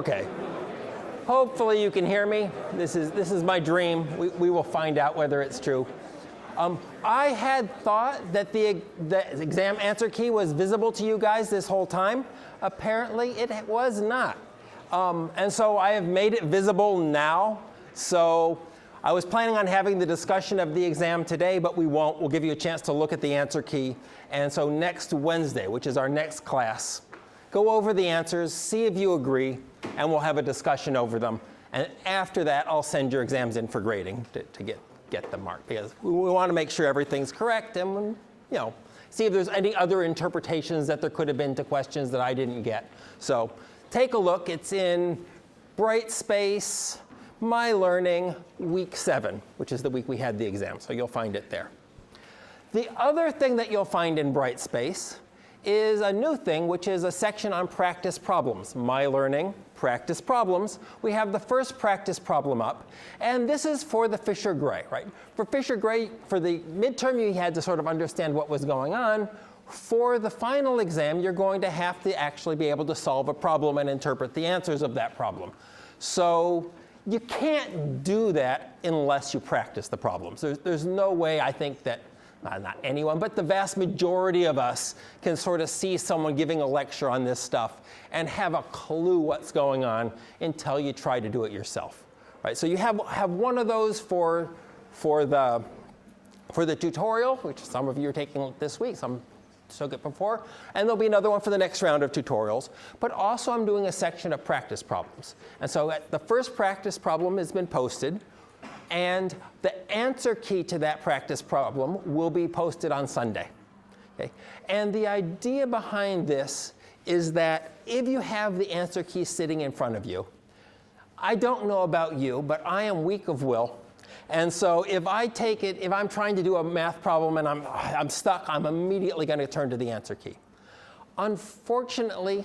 Okay. Hopefully you can hear me. This is my dream. We will find out whether it's true. I had thought that the exam answer key was visible to you guys this whole time. Apparently it was not. And so I have made it visible now. So I was planning on having the discussion of the exam today, but we won't. We'll give you a chance to look at the answer key. And so next Wednesday, which is our next class, go over the answers, see if you agree, and we'll have a discussion over them. And after that, I'll send your exams in for grading to get them marked, because we want to make sure everything's correct and, see if there's any other interpretations that there could have been to questions that I didn't get. So take a look. It's in Brightspace, My Learning, week 7, which is the week we had the exam. So you'll find it there. The other thing that you'll find in Brightspace is a new thing, which is a section on practice problems. My Learning, practice problems. We have the first practice problem up, and this is for the Fisher-Gray, right? For Fisher-Gray, for the midterm, you had to sort of understand what was going on. For the final exam, you're going to have to actually be able to solve a problem and interpret the answers of that problem. So you can't do that unless you practice the problems. There's no way, I think, that not anyone, but the vast majority of us can sort of see someone giving a lecture on this stuff and have a clue what's going on until you try to do it yourself, right? So you have one of those for the tutorial, which some of you are taking this week, some took it before, and there'll be another one for the next round of tutorials. But also I'm doing a section of practice problems. And so the first practice problem has been posted, and the answer key to that practice problem will be posted on Sunday. Okay? And the idea behind this is that if you have the answer key sitting in front of you, I don't know about you, but I am weak of will. And so if I'm trying to do a math problem and I'm stuck, I'm immediately going to turn to the answer key. Unfortunately,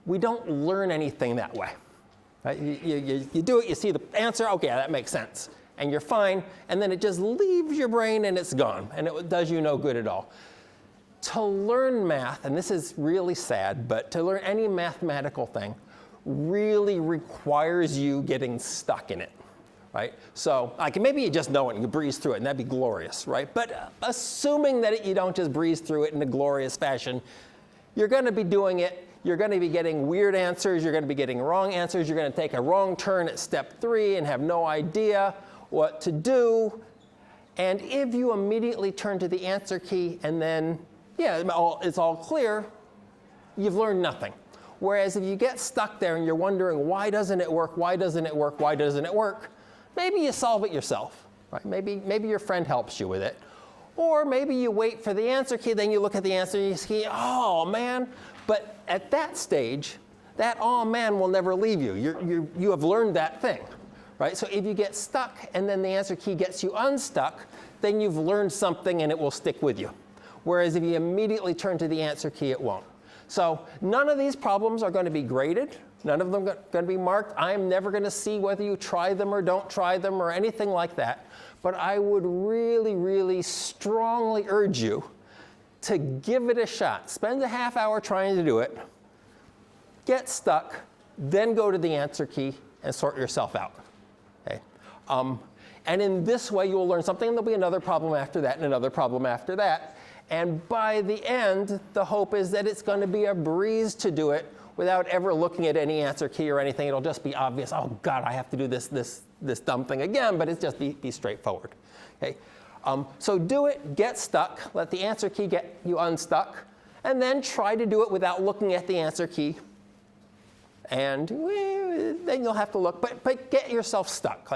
we don't learn anything that way. Right? You do it, you see the answer, okay, that makes sense. And you're fine, and then it just leaves your brain and it's gone, and it does you no good at all. To learn math, and this is really sad, but to learn any mathematical thing really requires you getting stuck in it, right? So maybe you just know it and you breeze through it, and that'd be glorious, right? But assuming that you don't just breeze through it in a glorious fashion, you're going to be doing it. You're going to be getting weird answers. You're going to be getting wrong answers. You're going to take a wrong turn at step 3 and have no idea what to do. And if you immediately turn to the answer key and then, it's all clear, you've learned nothing. Whereas if you get stuck there and you're wondering, why doesn't it work? Why doesn't it work? Why doesn't it work? Maybe you solve it yourself, right? Maybe your friend helps you with it. Or maybe you wait for the answer key, then you look at the answer and you see, oh man. But at that stage, that oh man will never leave you. You have learned that thing, right? So if you get stuck and then the answer key gets you unstuck, then you've learned something and it will stick with you. Whereas if you immediately turn to the answer key, it won't. So none of these problems are going to be graded. None of them are going to be marked. I'm never going to see whether you try them or don't try them or anything like that. But I would really, really strongly urge you to give it a shot. Spend a half hour trying to do it. Get stuck, then go to the answer key and sort yourself out. Okay? And in this way, you'll learn something, and there'll be another problem after that and another problem after that. And by the end, the hope is that it's going to be a breeze to do it without ever looking at any answer key or anything. It'll just be obvious, oh God, I have to do this dumb thing again, but it's just be straightforward. Okay? So do it, get stuck, let the answer key get you unstuck, and then try to do it without looking at the answer key. And then you'll have to look, but get yourself stuck.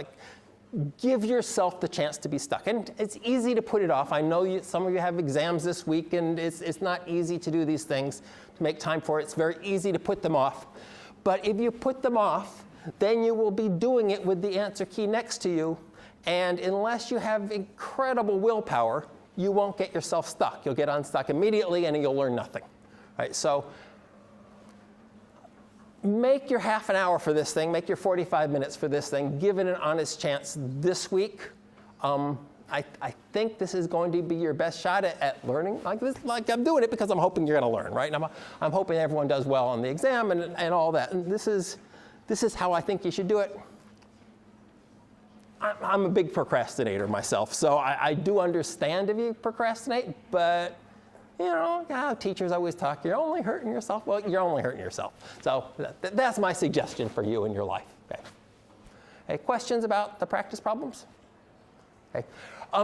Give yourself the chance to be stuck. And it's easy to put it off. I know some of you have exams this week, and it's not easy to do these things, to make time for it. It's very easy to put them off. But if you put them off, then you will be doing it with the answer key next to you. And unless you have incredible willpower, you won't get yourself stuck. You'll get unstuck immediately, and you'll learn nothing. Right? So make your half an hour for this thing. Make your 45 minutes for this thing. Give it an honest chance this week. I think this is going to be your best shot at learning. Like I'm doing it because I'm hoping you're going to learn, right? And I'm hoping everyone does well on the exam and all that. And this is this is how I think you should do it. I'm a big procrastinator myself, so I do understand if you procrastinate, but you know, teachers always talk, you're only hurting yourself. Well, you're only hurting yourself. So that's my suggestion for you in your life. Okay. Okay, questions about the practice problems? Okay.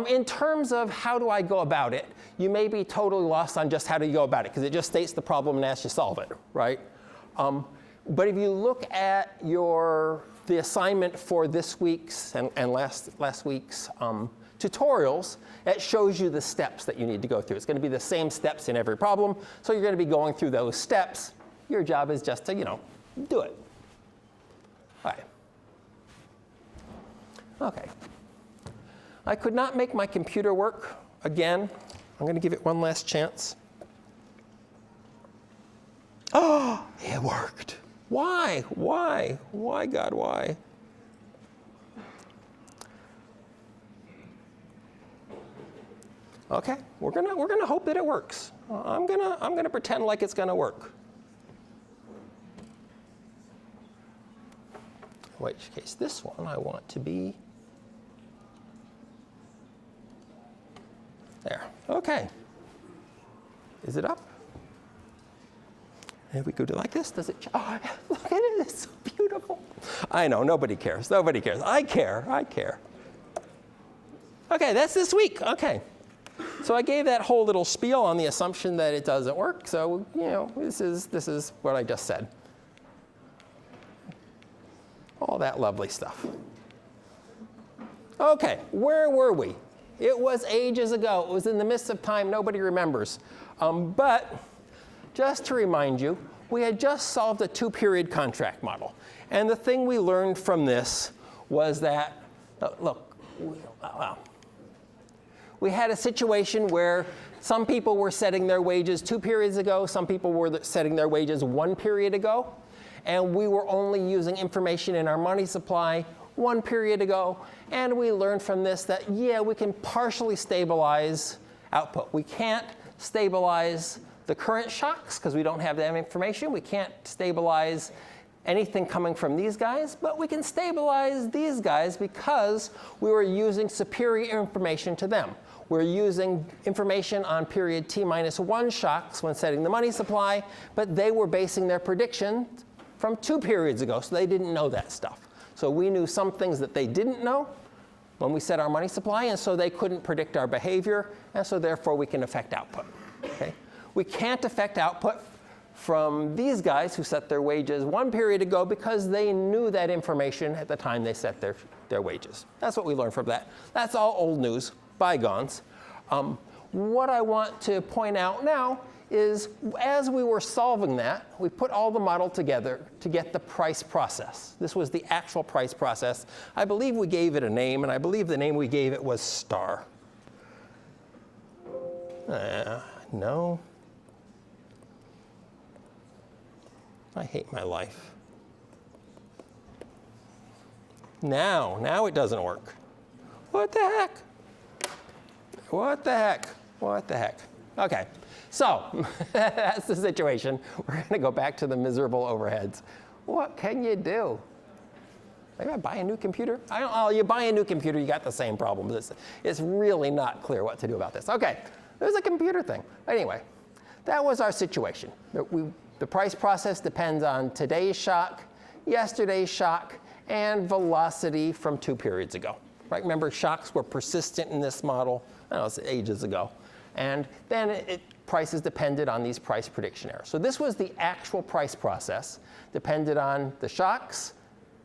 In terms of how do I go about it, you may be totally lost on just how do you go about it, because it just states the problem and asks you to solve it, right? But if you look at the assignment for this week's and last week's tutorials, it shows you the steps that you need to go through. It's going to be the same steps in every problem, so you're going to be going through those steps. Your job is just to, do it. All right. Okay. I could not make my computer work again. I'm going to give it one last chance. Oh, it worked. Why? Why? Why, God, why? Okay, we're gonna hope that it works. I'm gonna pretend like it's gonna work. In which case, this one I want to be there. Okay. Is it up? And if we go to like this, does it? Oh, look at it! It's so beautiful. I know nobody cares. Nobody cares. I care. I care. Okay, that's this week. Okay. So I gave that whole little spiel on the assumption that it doesn't work. So, this is what I just said. All that lovely stuff. Okay, where were we? It was ages ago. It was in the midst of time. Nobody remembers. But just to remind you, we had just solved a two-period contract model. And the thing we learned from this was that, look, we had a situation where some people were setting their wages 2 periods ago, some people were setting their wages 1 period ago, and we were only using information in our money supply 1 period ago, and we learned from this that, yeah, we can partially stabilize output. We can't stabilize the current shocks because we don't have that information. We can't stabilize anything coming from these guys, but we can stabilize these guys because we were using superior information to them. We're using information on period T-1 shocks when setting the money supply, but they were basing their prediction from 2 periods ago, so they didn't know that stuff. So we knew some things that they didn't know when we set our money supply, and so they couldn't predict our behavior, and so therefore we can affect output. Okay? We can't affect output from these guys who set their wages 1 period ago because they knew that information at the time they set their wages. That's what we learned from that. That's all old news, bygones. What I want to point out now is as we were solving that, we put all the model together to get the price process. This was the actual price process. I believe we gave it a name, and I believe the name we gave it was star. No. I hate my life. Now it doesn't work. What the heck? What the heck? What the heck? Okay, so that's the situation. We're going to go back to the miserable overheads. What can you do? Maybe I buy a new computer? You buy a new computer, you got the same problems. It's really not clear what to do about this. Okay, there's a computer thing. Anyway, that was our situation. The price process depends on today's shock, yesterday's shock, and velocity from 2 periods ago. Right? Remember, shocks were persistent in this model. I don't know, it's ages ago. And then prices depended on these price prediction errors. So this was the actual price process, depended on the shocks,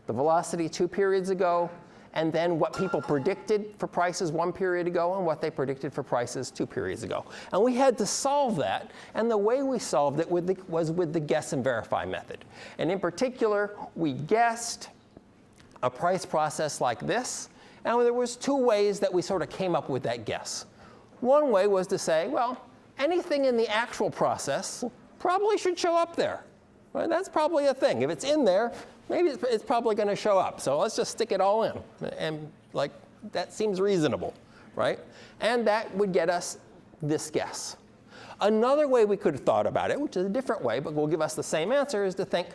the velocity 2 periods ago, and then what people predicted for prices 1 period ago and what they predicted for prices 2 periods ago. And we had to solve that, and the way we solved it was with the guess and verify method. And in particular, we guessed a price process like this, and there was 2 ways that we sort of came up with that guess. One way was to say, well, anything in the actual process probably should show up there. Right? That's probably a thing. If it's in there, maybe it's probably going to show up. So let's just stick it all in. And that seems reasonable, right? And that would get us this guess. Another way we could have thought about it, which is a different way, but will give us the same answer, is to think,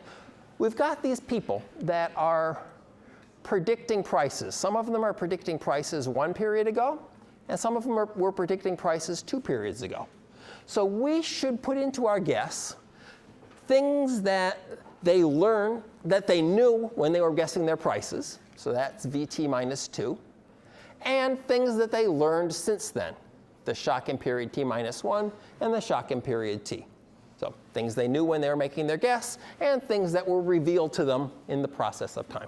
we've got these people that are predicting prices. Some of them are predicting prices 1 period ago, and some of them were predicting prices 2 periods ago. So we should put into our guess things that they learned, that they knew when they were guessing their prices. So that's VT minus 2. And things that they learned since then, the shock in period T minus 1 and the shock in period T. So things they knew when they were making their guess and things that were revealed to them in the process of time.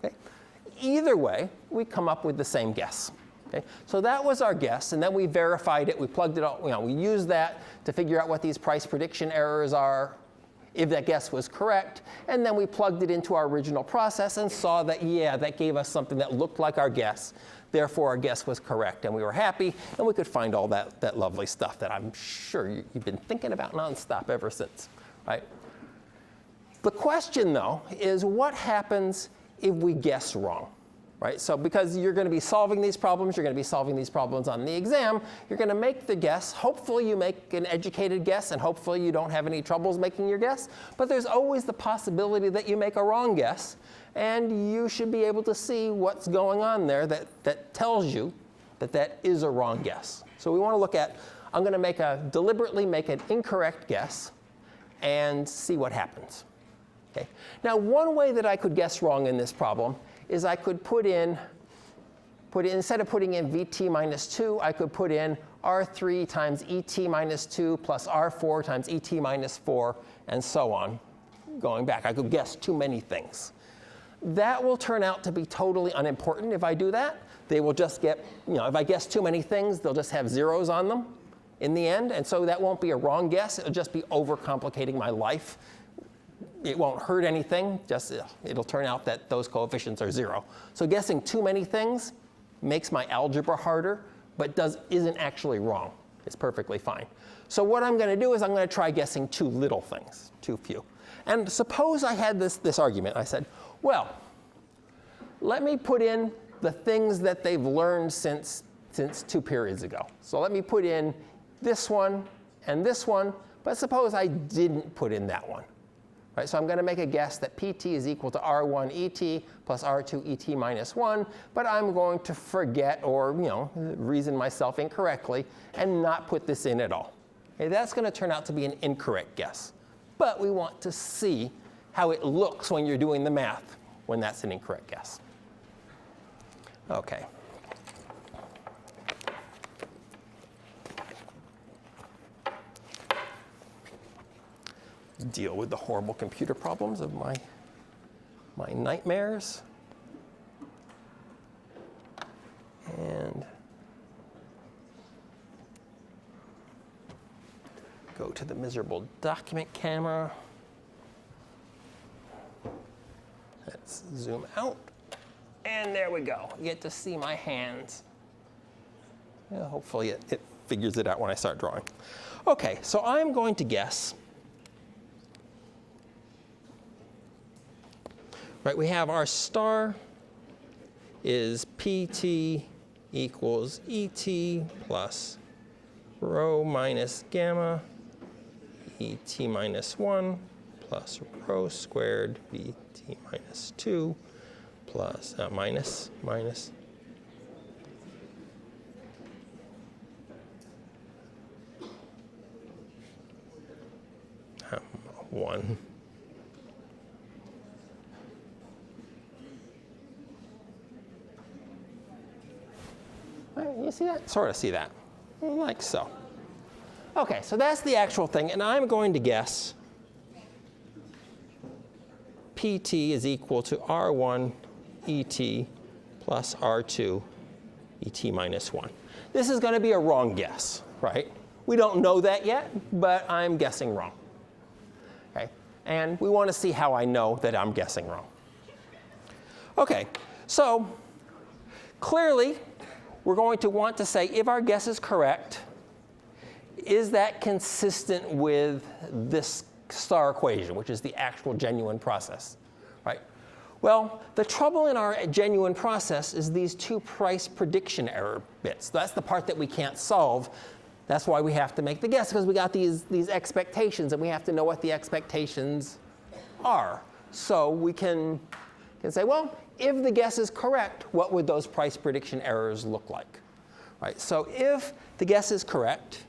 Okay? Either way, we come up with the same guess. Okay? So that was our guess, and then we verified it. We plugged it all, we used that to figure out what these price prediction errors are, if that guess was correct, and then we plugged it into our original process and saw that, yeah, that gave us something that looked like our guess. Therefore, our guess was correct, and we were happy, and we could find all that lovely stuff that I'm sure you've been thinking about nonstop ever since, right? The question, though, is what happens if we guess wrong, right? So because you're going to be solving these problems, you're going to be solving these problems on the exam, you're going to make the guess. Hopefully you make an educated guess, and hopefully you don't have any troubles making your guess. But there's always the possibility that you make a wrong guess, and you should be able to see what's going on there that tells you that that is a wrong guess. So we want to look at, I'm going to deliberately make an incorrect guess and see what happens. Okay. Now, one way that I could guess wrong in this problem is I could put in, instead of putting in VT minus 2, I could put in R3 times ET minus 2 plus R4 times ET minus 4, and so on, going back. I could guess too many things. That will turn out to be totally unimportant if I do that. They will just get, if I guess too many things, they'll just have zeros on them in the end, and so that won't be a wrong guess. It'll just be overcomplicating my life. It won't hurt anything, just it'll turn out that those coefficients are 0. So guessing too many things makes my algebra harder, but isn't actually wrong. It's perfectly fine. So what I'm going to do is I'm going to try guessing too little things, too few. And suppose I had this argument. I said, well, let me put in the things that they've learned since 2 periods ago. So let me put in this one and this one, but suppose I didn't put in that one. Right, so I'm going to make a guess that PT is equal to R1 ET plus R2 ET minus 1, but I'm going to forget or reason myself incorrectly and not put this in at all. Okay, that's going to turn out to be an incorrect guess. But we want to see how it looks when you're doing the math when that's an incorrect guess. Okay. Deal with the horrible computer problems of my nightmares. And go to the miserable document camera. Let's zoom out. And there we go. You get to see my hands. Yeah, hopefully it figures it out when I start drawing. Okay, so I'm going to guess. Right, we have our star is PT equals ET plus rho minus gamma ET minus 1 plus rho squared VT minus 2 plus minus 1. You see that? Sort of see that. Like so. Okay, so that's the actual thing, and I'm going to guess PT is equal to R1 ET plus R2 ET minus 1. This is going to be a wrong guess, right? We don't know that yet, but I'm guessing wrong. Okay, and we want to see how I know that I'm guessing wrong. Okay, so clearly, we're going to want to say, if our guess is correct, is that consistent with this star equation, which is the actual genuine process, right? Well, the trouble in our genuine process is these 2 price prediction error bits. That's the part that we can't solve. That's why we have to make the guess, because we got these expectations, and we have to know what the expectations are. So we can say, well, if the guess is correct, what would those price prediction errors look like? Right, so if the guess is correct,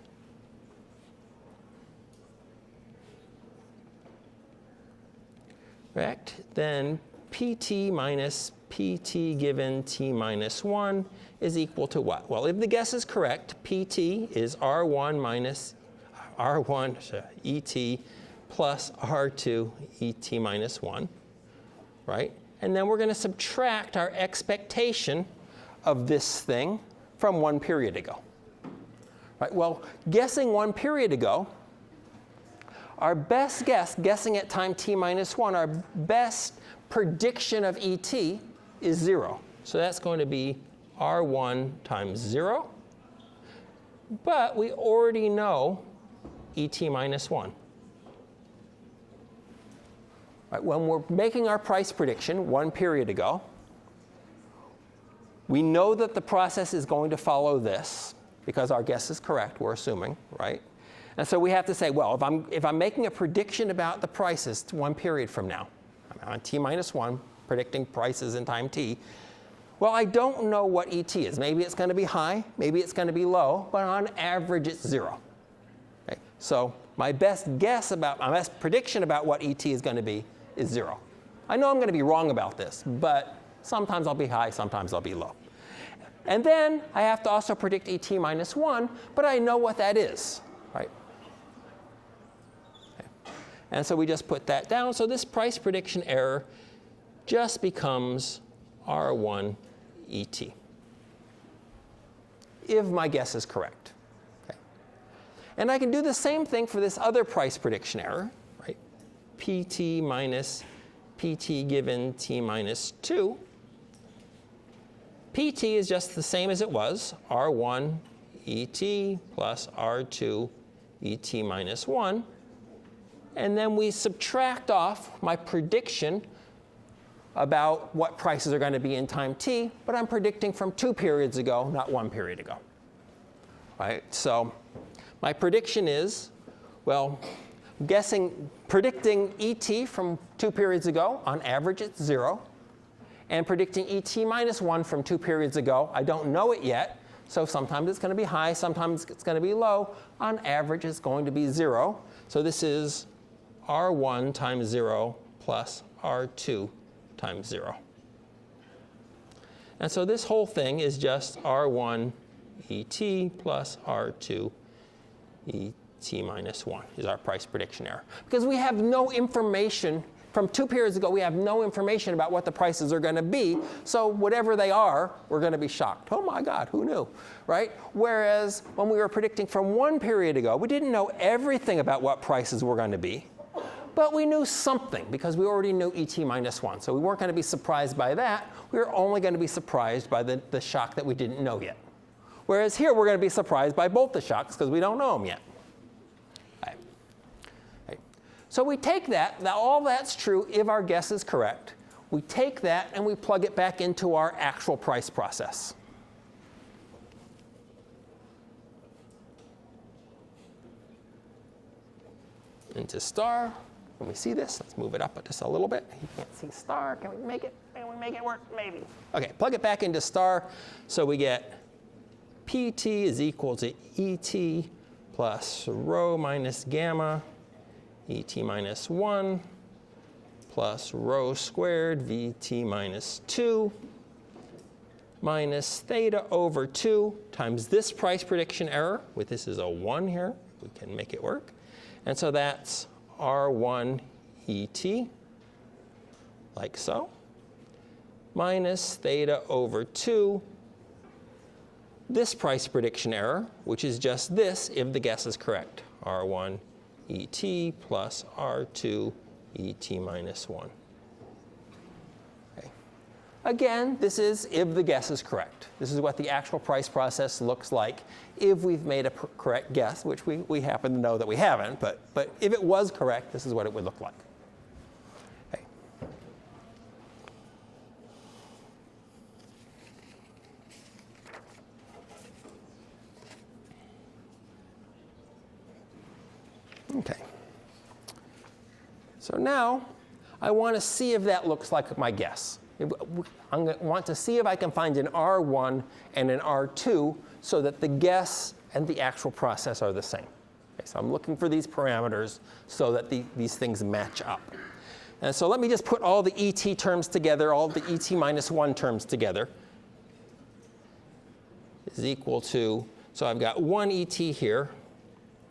then PT minus PT given T minus 1 is equal to what? Well, if the guess is correct, PT is R1 minus R1 ET plus R2 ET minus 1, right? And then we're going to subtract our expectation of this thing from 1 period ago. Right? Well, guessing 1 period ago, our best guess, guessing at time t minus 1, our best prediction of ET is 0. So that's going to be R1 times 0. But we already know ET minus 1. Right, when we're making our price prediction 1 period ago, we know that the process is going to follow this because our guess is correct, we're assuming, right? And so we have to say, well, if I'm making a prediction about the prices 1 period from now, I'm on t minus 1, predicting prices in time t, well, I don't know what ET is. Maybe it's going to be high, maybe it's going to be low, but on average it's 0. Okay? So my best prediction about what ET is going to be is 0. I know I'm going to be wrong about this, but sometimes I'll be high, sometimes I'll be low. And then I have to also predict ET minus 1, but I know what that is, right? Okay. And so we just put that down. So this price prediction error just becomes R1 ET, if my guess is correct. Okay. And I can do the same thing for this other price prediction error, right? PT minus PT given T minus 2. PT is just the same as it was, R1 ET plus R2 ET minus 1. And then we subtract off my prediction about what prices are going to be in time t, but I'm predicting from 2 periods ago, not 1 period ago. Right? So my prediction is, well, predicting ET from 2 periods ago, on average it's 0. And predicting ET minus 1 from 2 periods ago, I don't know it yet. So sometimes it's going to be high, sometimes it's going to be low. On average, it's going to be 0. So this is R1 times 0 plus R2 times 0. And so this whole thing is just R1 ET plus R2 ET minus 1 is our price prediction error. Because we have no information. From 2 periods ago, we have no information about what the prices are going to be. So whatever they are, we're going to be shocked. Oh my God, who knew, right? Whereas when we were predicting from 1 period ago, we didn't know everything about what prices were going to be. But we knew something because we already knew ET minus 1. So we weren't going to be surprised by that. We were only going to be surprised by the shock that we didn't know yet. Whereas here, we're going to be surprised by both the shocks because we don't know them yet. So we take that, all that's true if our guess is correct. We take that and we plug it back into our actual price process. Into star. Can we see this? Let's move it up just a little bit. You can't see star. Can we make it work? Maybe. Okay, plug it back into star. So we get PT is equal to ET plus rho minus gamma ET minus 1 plus rho squared VT minus 2 minus theta over 2 times this price prediction error, with this is a 1 here, we can make it work. And so that's R1 ET, like so, minus theta over 2, this price prediction error, which is just this if the guess is correct, R1 ET plus R2 ET minus 1. Okay. Again, this is if the guess is correct. This is what the actual price process looks like if we've made a correct guess, which we happen to know that we haven't, but if it was correct, this is what it would look like. Okay. Okay. So now I want to see if that looks like my guess. I want to see if I can find an R1 and an R2 so that the guess and the actual process are the same. Okay, so I'm looking for these parameters so that these things match up. And so let me just put all the ET terms together, all the ET minus 1 terms together. Is equal to, so I've got one ET here,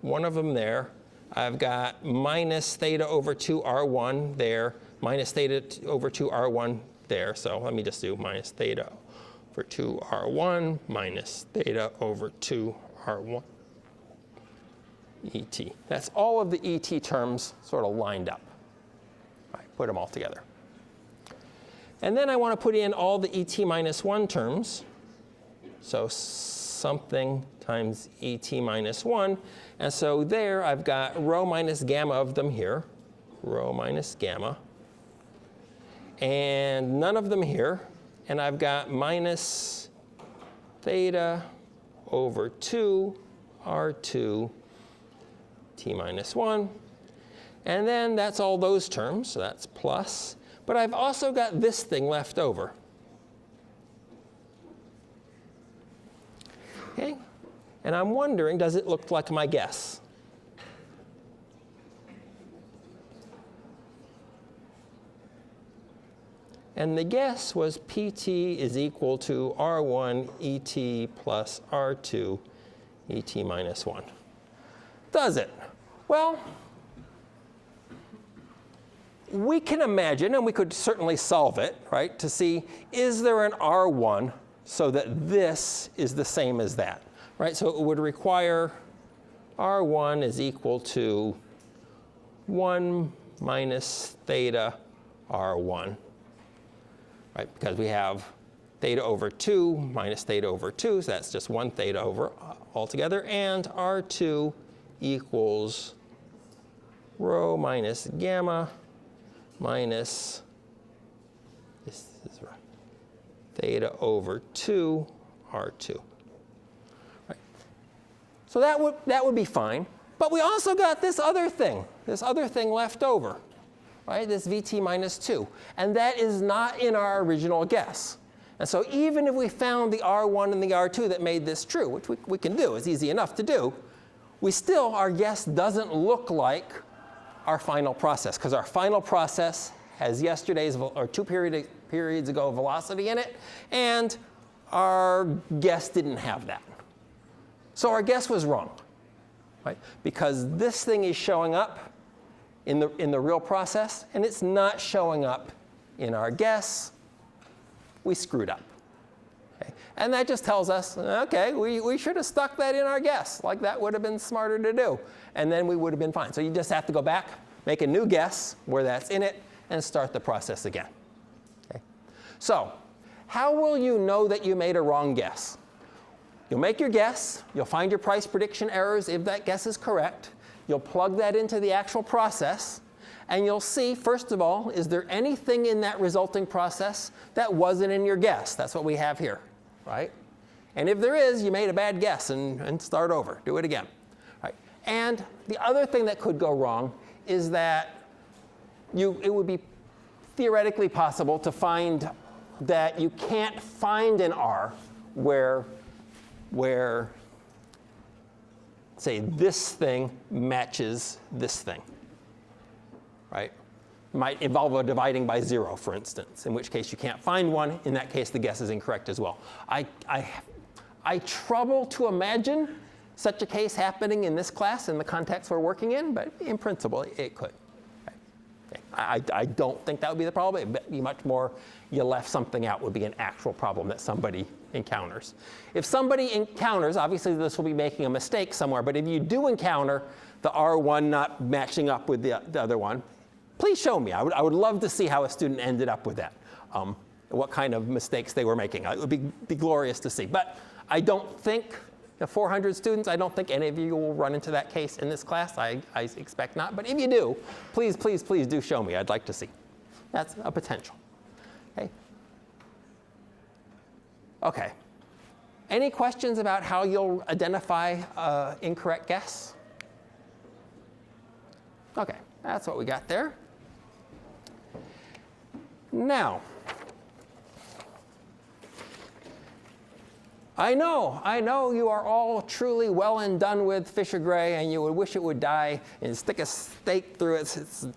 one of them there. I've got minus theta over 2 R1 there, minus theta over 2 R1 there. So let me just do minus theta over 2 R1 minus theta over 2 R1 ET. That's all of the ET terms sort of lined up. All right, put them all together. And then I want to put in all the ET minus 1 terms. So something times ET minus 1. And so there I've got rho minus gamma of them here, rho minus gamma. And none of them here. And I've got minus theta over 2 R2 T minus 1. And then that's all those terms, so that's plus. But I've also got this thing left over. Okay? And I'm wondering, does it look like my guess? And the guess was PT is equal to R1 ET plus R2 ET minus 1. Does it? Well, we can imagine, and we could certainly solve it, right, to see, is there an R1 so that this is the same as that, right? So it would require R1 is equal to 1 minus theta R1, right? Because we have theta over 2 minus theta over 2, so that's just 1 theta over altogether, and R2 equals rho minus gamma minus, this is right, theta over 2 R2. Right. So that would be fine. But we also got this other thing left over, right? This VT minus 2. And that is not in our original guess. And so even if we found the R1 and the R2 that made this true, which we can do, it's easy enough to do, our guess doesn't look like our final process, because our final process has yesterday's or 2 periods ago velocity in it, and our guess didn't have that. So our guess was wrong, right? Because this thing is showing up in the real process, and it's not showing up in our guess. We screwed up. Okay? And that just tells us, okay, we should have stuck that in our guess. Like, that would have been smarter to do. And then we would have been fine. So you just have to go back, make a new guess where that's in it, and start the process again. Okay? So how will you know that you made a wrong guess? You'll make your guess. You'll find your price prediction errors if that guess is correct. You'll plug that into the actual process. And you'll see, first of all, is there anything in that resulting process that wasn't in your guess? That's what we have here, right? And if there is, you made a bad guess and start over. Do it again. Right? And the other thing that could go wrong is that it would be theoretically possible to find that you can't find an R where say, this thing matches this thing. Right? Might involve a dividing by 0, for instance, in which case you can't find one. In that case, the guess is incorrect as well. I trouble to imagine such a case happening in this class in the context we're working in, but in principle, it could. Okay. I don't think that would be the problem. It would be much more, you left something out would be an actual problem that somebody encounters. If somebody encounters, obviously this will be making a mistake somewhere, but if you do encounter the R1 not matching up with the other one, please show me. I would love to see how a student ended up with that, what kind of mistakes they were making. It would be glorious to see. But I don't think, the 400 students, I don't think any of you will run into that case in this class. I expect not. But if you do, please, please, please do show me. I'd like to see. That's a potential. Okay. Okay. Any questions about how you'll identify incorrect guess? Okay, that's what we got there. Now, I know you are all truly well and done with Fisher-Gray, and you would wish it would die and stick a stake through its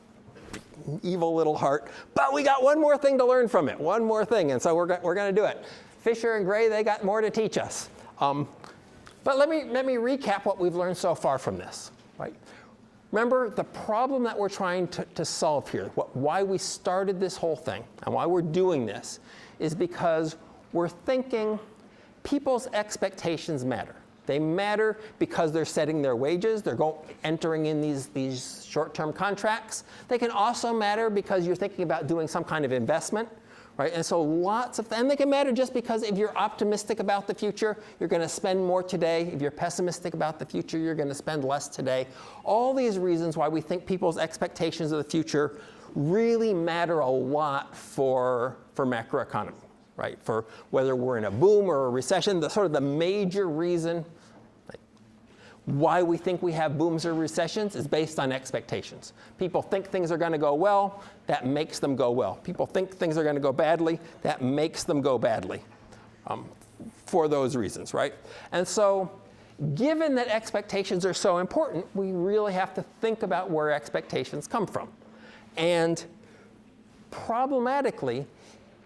evil little heart. But we got one more thing to learn from it, one more thing, and so we're going to do it. Fisher and Gray, they got more to teach us. But let me recap what we've learned so far from this. Right? Remember, the problem that we're trying to solve here, why we started this whole thing, and why we're doing this, is because we're thinking people's expectations matter. They matter because they're setting their wages, they're entering in these short-term contracts. They can also matter because you're thinking about doing some kind of investment, right? And so and they can matter just because if you're optimistic about the future, you're going to spend more today. If you're pessimistic about the future, you're going to spend less today. All these reasons why we think people's expectations of the future really matter a lot for macroeconomy. Right, for whether we're in a boom or a recession, the major reason why we think we have booms or recessions is based on expectations. People think things are going to go well, that makes them go well. People think things are going to go badly, that makes them go badly for those reasons, right? And so given that expectations are so important, we really have to think about where expectations come from. And problematically,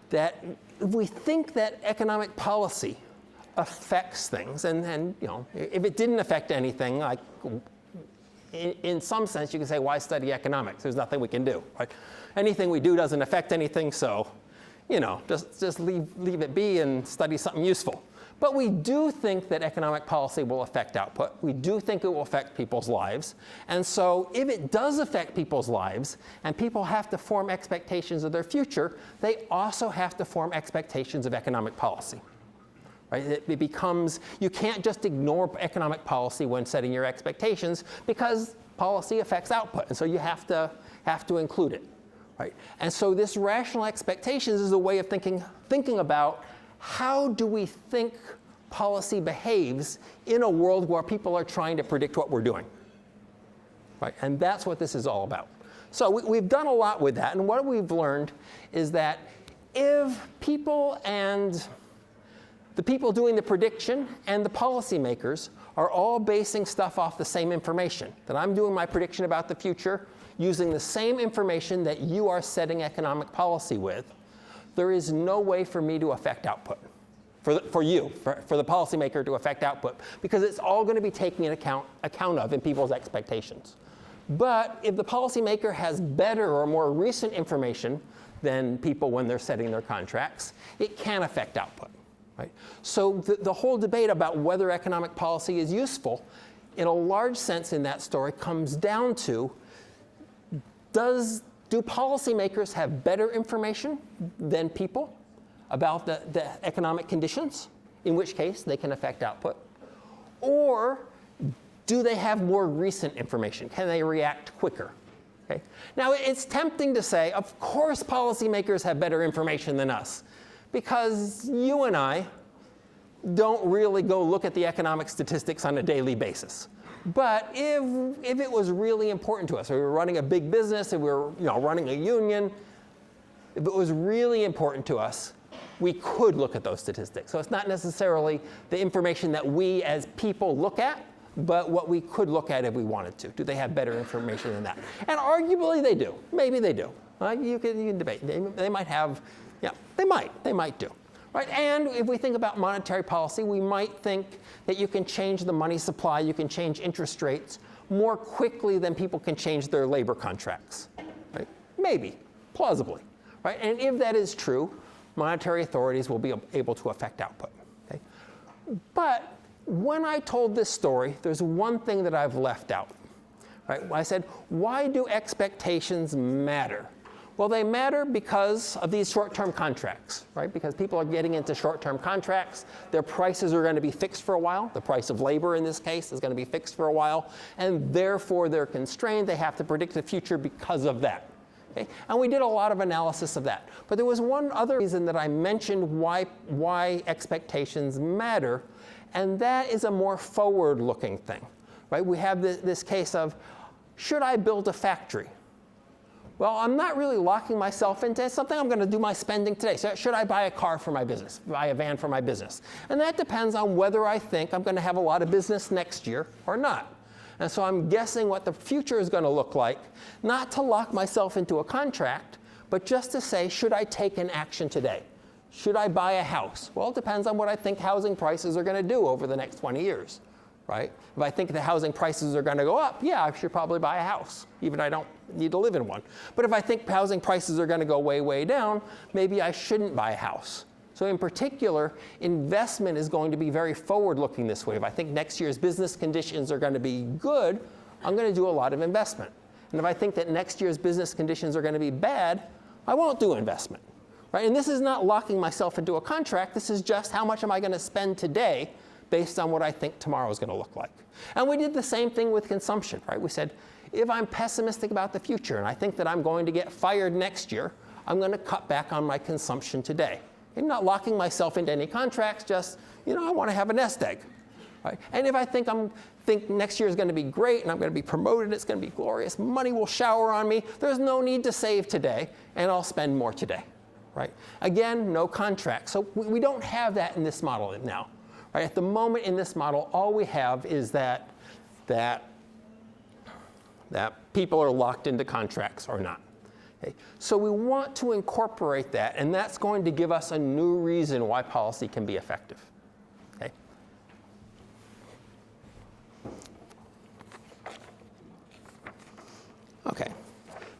that we think that economic policy affects things, and if it didn't affect anything, like in some sense you can say, why study economics? There's nothing we can do. Right? Anything we do doesn't affect anything, so just leave it be and study something useful. But we do think that economic policy will affect output. We do think it will affect people's lives. And so if it does affect people's lives and people have to form expectations of their future, they also have to form expectations of economic policy. Right? It becomes, you can't just ignore economic policy when setting your expectations because policy affects output. And so you have to include it. Right? And so this rational expectations is a way of thinking about how do we think policy behaves in a world where people are trying to predict what we're doing? Right? And that's what this is all about. So we've done a lot with that. And what we've learned is that if people and the people doing the prediction and the policymakers are all basing stuff off the same information, that I'm doing my prediction about the future using the same information that you are setting economic policy with, there is no way for me to affect output, for the policymaker to affect output, because it's all going to be taken into account of in people's expectations. But if the policymaker has better or more recent information than people when they're setting their contracts, it can affect output. Right? So the whole debate about whether economic policy is useful, in a large sense in that story, comes down to do policymakers have better information than people about the economic conditions, in which case they can affect output? Or do they have more recent information? Can they react quicker? Okay? Now, it's tempting to say, of course policymakers have better information than us, because you and I don't really go look at the economic statistics on a daily basis. But if it was really important to us, if we were running a big business, if we were running a union, if it was really important to us, we could look at those statistics. So it's not necessarily the information that we as people look at, but what we could look at if we wanted to. Do they have better information than that? And arguably they do. Maybe they do. You can debate. They might have, they might do. Right? And if we think about monetary policy, we might think that you can change the money supply, you can change interest rates more quickly than people can change their labor contracts. Right? Maybe, plausibly. Right? And if that is true, monetary authorities will be able to affect output. Okay? But when I told this story, there's one thing that I've left out. Right? I said, why do expectations matter? Well, they matter because of these short-term contracts, right? Because people are getting into short-term contracts. Their prices are going to be fixed for a while. The price of labor in this case is going to be fixed for a while. And therefore, they're constrained. They have to predict the future because of that. Okay? And we did a lot of analysis of that. But there was one other reason that I mentioned why expectations matter, and that is a more forward-looking thing. Right? We have this case of, should I build a factory? Well, I'm not really locking myself into something. I'm going to do my spending today. So should I buy a car for my business, buy a van for my business? And that depends on whether I think I'm going to have a lot of business next year or not. And so I'm guessing what the future is going to look like, not to lock myself into a contract, but just to say, should I take an action today? Should I buy a house? Well, it depends on what I think housing prices are going to do over the next 20 years, right? If I think the housing prices are going to go up, yeah, I should probably buy a house, even if I don't need to live in one. But if I think housing prices are going to go way, way down, maybe I shouldn't buy a house. So in particular, investment is going to be very forward-looking this way. If I think next year's business conditions are going to be good, I'm going to do a lot of investment. And if I think that next year's business conditions are going to be bad, I won't do investment. Right? And this is not locking myself into a contract. This is just how much am I going to spend today based on what I think tomorrow is going to look like. And we did the same thing with consumption. Right? We said, if I'm pessimistic about the future and I think that I'm going to get fired next year, I'm going to cut back on my consumption today. I'm not locking myself into any contracts, just, I want to have a nest egg. Right? And if I think next year is going to be great and I'm going to be promoted, it's going to be glorious, money will shower on me, there's no need to save today, and I'll spend more today. Right? Again, no contract. So we don't have that in this model now. Right? At the moment in this model, all we have is that people are locked into contracts or not. Okay? So we want to incorporate that, and that's going to give us a new reason why policy can be effective. Okay? Okay.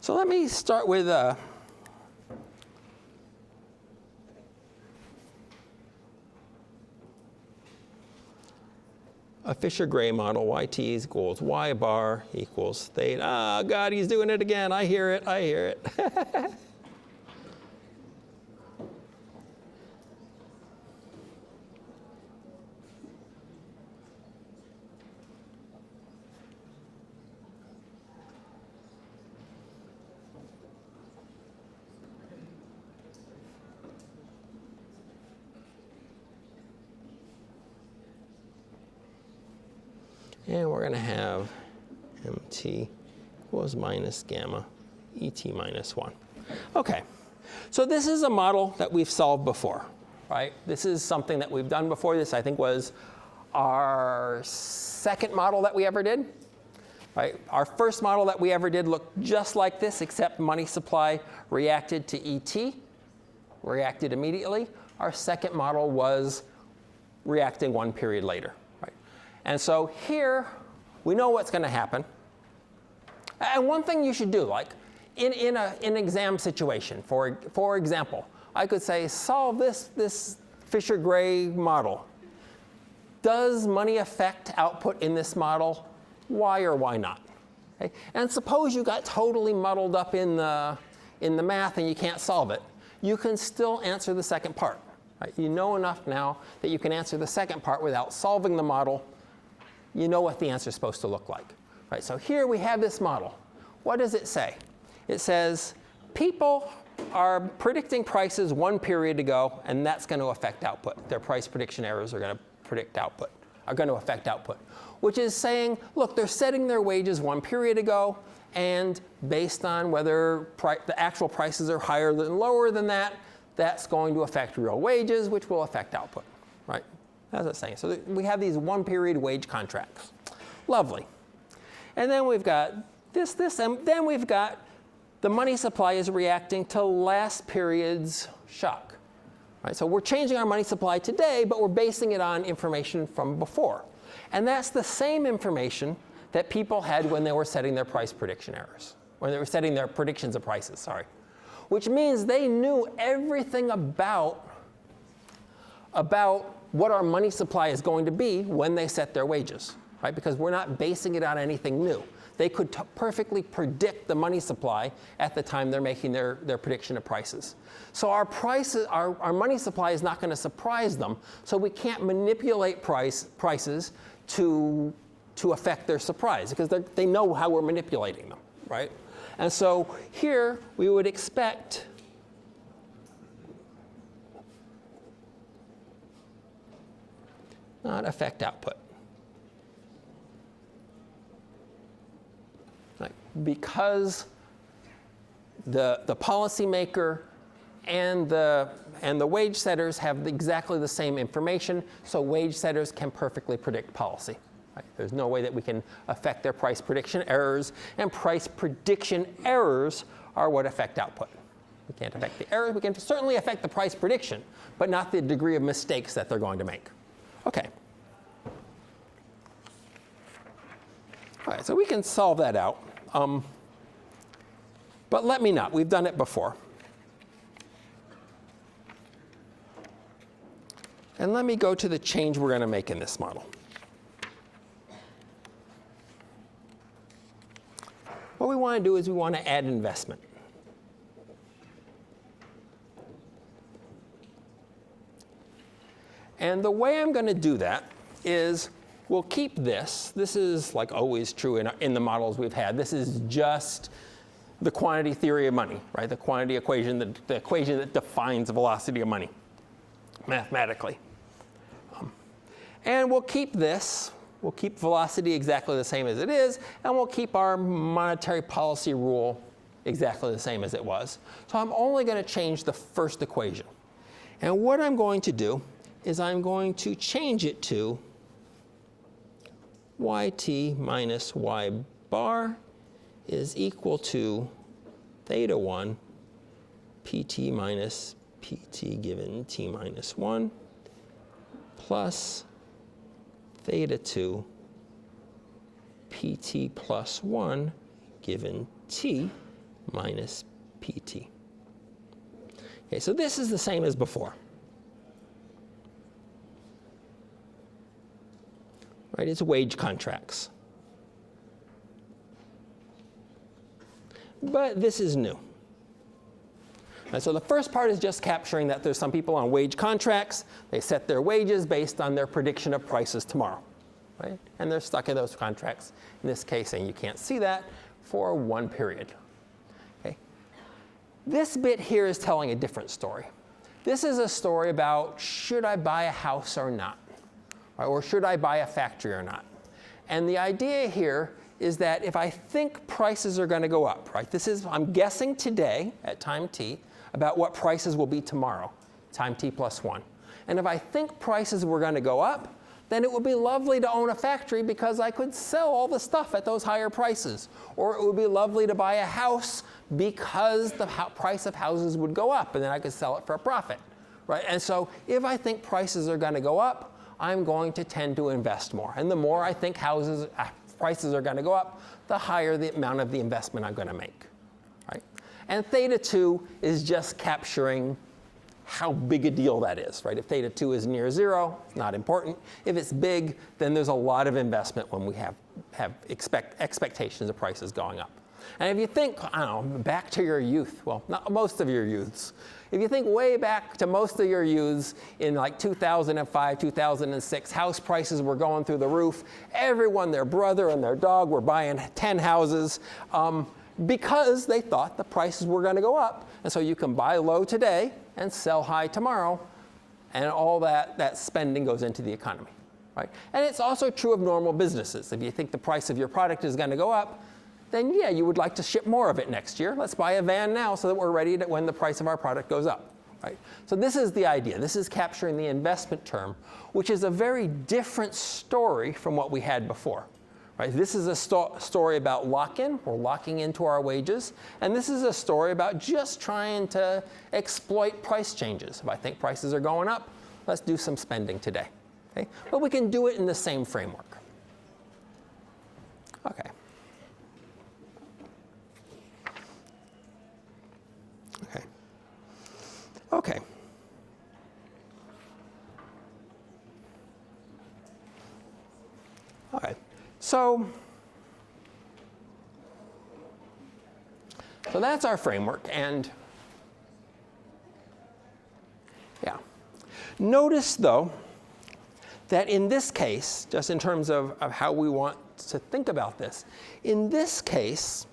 So let me start with a Fisher-Gray model. YT equals y bar equals theta. Ah, God, he's doing it again. I hear it. I hear it. And we're going to have mt equals minus gamma et minus 1. Okay, so this is a model that we've solved before, right? This is something that we've done before. This, I think, was our second model that we ever did. Right? Our first model that we ever did looked just like this, except money supply reacted to ET, reacted immediately. Our second model was reacting one period later. And so here, we know what's going to happen. And one thing you should do, like in an exam situation, for example, I could say, solve this Fisher-Gray model. Does money affect output in this model? Why or why not? Okay? And suppose you got totally muddled up in the math and you can't solve it. You can still answer the second part. Right? You know enough now that you can answer the second part without solving the model. You know what the answer is supposed to look like. Right? So here we have this model. What does it say? It says people are predicting prices one period ago, and that's going to affect output. Their price prediction errors are going to predict output, are going to affect output, which is saying, look, they're setting their wages one period ago, and based on whether the actual prices are higher than lower than that, that's going to affect real wages, which will affect output. Right? That's what it's saying. So we have these one-period wage contracts. Lovely. And then we've got this, and then we've got the money supply is reacting to last period's shock. Right? So we're changing our money supply today, but we're basing it on information from before. And that's the same information that people had when they were setting their price prediction errors, when they were setting their predictions of prices, sorry. Which means they knew everything about what our money supply is going to be when they set their wages, right? Because we're not basing it on anything new. They could perfectly predict the money supply at the time they're making their prediction of prices. So our money supply is not going to surprise them, so we can't manipulate prices to affect their surprise, because they know how we're manipulating them, right? And so here we would expect not affect output. Like, because the policymaker and the wage setters have exactly the same information, so wage setters can perfectly predict policy. Right? There's no way that we can affect their price prediction errors, and price prediction errors are what affect output. We can't affect the errors. We can certainly affect the price prediction, but not the degree of mistakes that they're going to make. Okay. All right, so we can solve that out. But let me not. We've done it before. And let me go to the change we're going to make in this model. What we want to do is we want to add investment. And the way I'm going to do that is we'll keep this. This is like always true in the models we've had. This is just the quantity theory of money, right? The quantity equation, the equation that defines the velocity of money mathematically. And we'll keep this. We'll keep velocity exactly the same as it is, and we'll keep our monetary policy rule exactly the same as it was. So I'm only going to change the first equation. And what I'm going to do is I'm going to change it to yt minus y bar is equal to theta 1 pt minus pt given t minus 1 plus theta 2 pt plus 1 given t minus pt. Okay, so this is the same as before. Right, it's wage contracts. But this is new. And so the first part is just capturing that there's some people on wage contracts. They set their wages based on their prediction of prices tomorrow. Right? And they're stuck in those contracts, in this case, and you can't see that for one period. Okay. This bit here is telling a different story. This is a story about should I buy a house or not? Right? Or should I buy a factory or not? And the idea here is that if I think prices are going to go up, right? I'm guessing today at time t about what prices will be tomorrow, time t plus 1. And if I think prices were going to go up, then it would be lovely to own a factory because I could sell all the stuff at those higher prices. Or it would be lovely to buy a house because the price of houses would go up and then I could sell it for a profit, right? And so if I think prices are going to go up, I'm going to tend to invest more. And the more I think prices are going to go up, the higher the amount of the investment I'm going to make, right? And theta 2 is just capturing how big a deal that is, right? If theta 2 is near 0, it's not important. If it's big, then there's a lot of investment when we have expectations of prices going up. And if you think, I don't know, back to your youth, well, not most of your youths. If you think way back to most of your youths in like 2005, 2006, house prices were going through the roof. Everyone, their brother and their dog were buying 10 houses because they thought the prices were going to go up. And so you can buy low today and sell high tomorrow, and all that spending goes into the economy, right? And it's also true of normal businesses. If you think the price of your product is going to go up, then yeah, you would like to ship more of it next year. Let's buy a van now so that we're ready when the price of our product goes up, right? So this is the idea. This is capturing the investment term, which is a very different story from what we had before, right? This is a story about lock-in. We're locking into our wages. And this is a story about just trying to exploit price changes. If I think prices are going up, let's do some spending today, okay? But we can do it in the same framework. Okay. Okay. All right. So that's our framework, and yeah. Notice though that in this case, just in terms of how we want to think about this, in this case,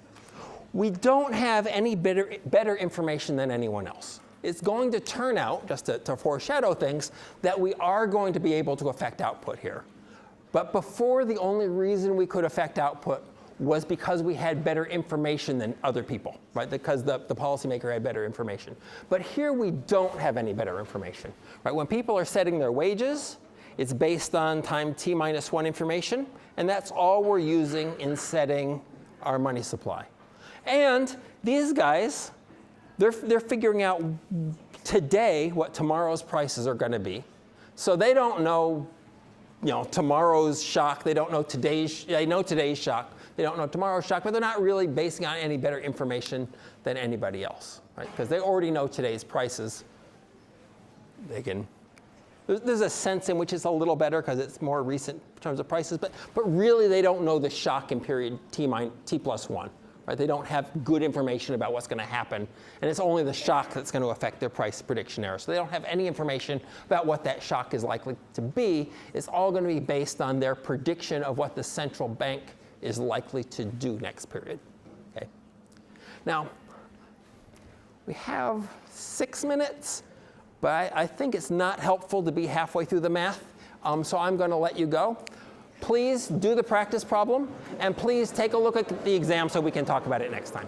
we don't have any better information than anyone else. It's going to turn out, just to foreshadow things, that we are going to be able to affect output here. But before, the only reason we could affect output was because we had better information than other people, right? Because the policymaker had better information. But here we don't have any better information, right? When people are setting their wages, it's based on time t-1 information, and that's all we're using in setting our money supply. And these guys, they're figuring out today what tomorrow's prices are going to be. So they don't know, tomorrow's shock. They don't know they know today's shock. They don't know tomorrow's shock, but they're not really basing on any better information than anybody else, right? Because they already know today's prices. There's a sense in which it's a little better because it's more recent in terms of prices, but really they don't know the shock in period t+1. Right? They don't have good information about what's going to happen, and it's only the shock that's going to affect their price prediction error. So they don't have any information about what that shock is likely to be. It's all going to be based on their prediction of what the central bank is likely to do next period. Okay. Now, we have 6 minutes, but I think it's not helpful to be halfway through the math, so I'm going to let you go. Please do the practice problem, and please take a look at the exam so we can talk about it next time.